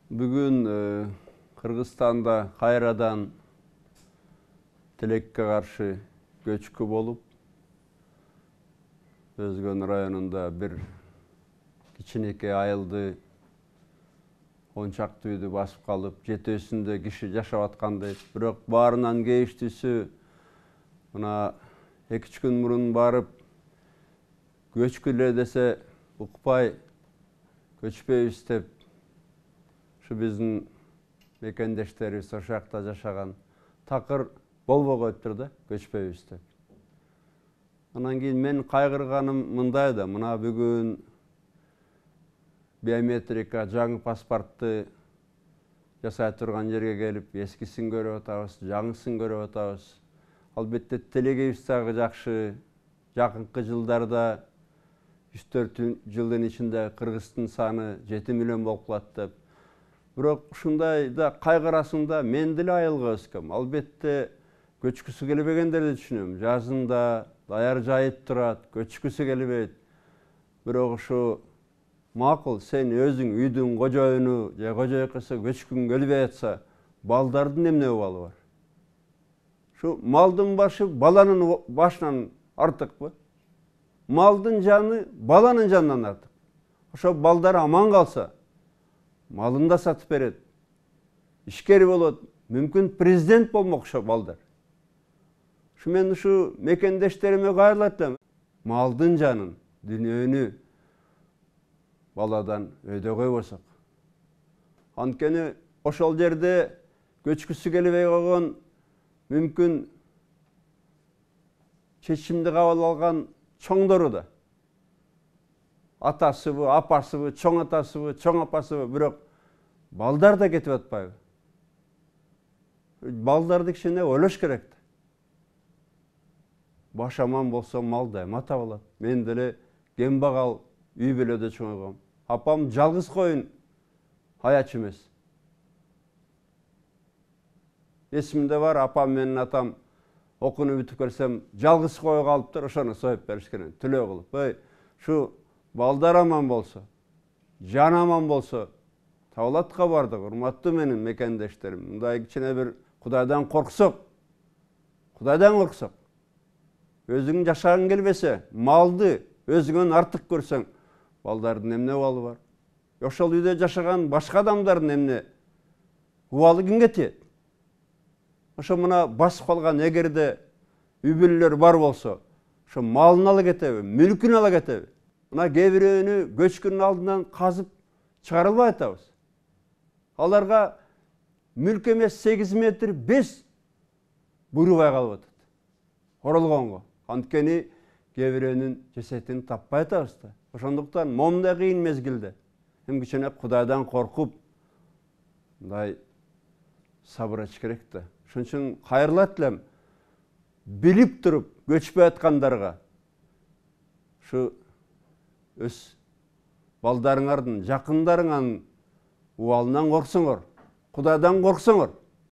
Бүгін Қырғызстанда қайрадан тилекке қаршы көчкү болып, Өзгөн районунда бір кичинекей айылды 10 шақты үйді басып қалып, жетесінде киши жашап аткандай. Бирок баарынан кейиштүүсү мына 2 күн мурун барып көчкүлө десе укпай көчпөйбүз деп şu биздин мекендештерибиз ошол жакта жашаган такыр болбой коюптур да, көчпөйбүз деп. Анан кийин мен кайгырганым мындай да, мына бүгүн биометрика жаңы паспортты жасай турган жерге келип, эскисин көрүп атабыз, жаңысын көрүп атабыз. Албетте тилегибиз дагы жакшы. Жакынкы жылдарда 3-4 жылдын ичинде кыргыздын саны 7 миллион болуп калат деп. Бирок ушундай да кайгырасың да, мен деле айылга өскөм. Албетте көчкүсү келбегендерди түшүнөм. Жазында даяр жайып турат, көчкүсү келбейт. Бирок ушу макул, сен өзүң үйдүн кожоюну же кожоюкасы көчкүң келбей атса, балдардын эмне абалы бар? Şu malдын башы баланын башынан артыкпы? Малдын жаны баланын жанынан артык. Ошо балдар аман калса, малын да сатып берет. Ишкер болот, мүмкүн президент болмок ошо балдар. Şu мен ушу мекендештериме кайрылат элем. Малдын жанын, дүнөөнү баладан өйдө койбосок. Анткени ошол жерде көчкүсү келбей койгон мүмкүн чечимди кабыл алган чоңдору да. Атасыбы, апасыбы, чоң атасыбы, чоң апасыбы, бирок балдар да кетип атпайбы? Балдарды кичине ойлош керек. Баш аман болсо мал дайыма табылат. Мен деле кембагал үй бүлөдө чоңойгом. Апам жалгыз коюн аяч эмес. Эсимде бар, апам менен атам окууну бүтүп келсем, жалгыз кою калыптыр, ошону союп беришкен, түлөө кылып. Ой, şu балдар аман болсо, жан аман болсо, табылатка бардык, урматтуу менин мекендештерим. Мындай кичине бир Кудайдан корксок, өзүң жашагың келбесе, малды өзүңөн артык көрсөң, балдардын эмне абалы бар? Ошол үйдө жашаган башка адамдардын эмне абалы кимге тиет? Ошо мына басып калган эгерде үй бүлөлөр бар болсо, ошо малын ала кетеби, мүлкүн ала кетеби? Мына кээ бирөөнү көчкүнүн алдынан казып чыгарылбай атабыз. Аларга мүлк эмес 8 метр 5 буйрубай калып атат. Оролгонго. Анткени кээ бирөөнүн жесетин таппай атабыз да. Ошондуктан момундай кыйын мезгилде эми кичине Кудайдан коркуп, мындай сабыр эч керек да. Ошон үчүн кайрылат элем, билип туруп көчпөй аткандарга ушу өз балдарыңардын, жакындарыңардын убалынан корксоңор, Кудайдан корксоңор,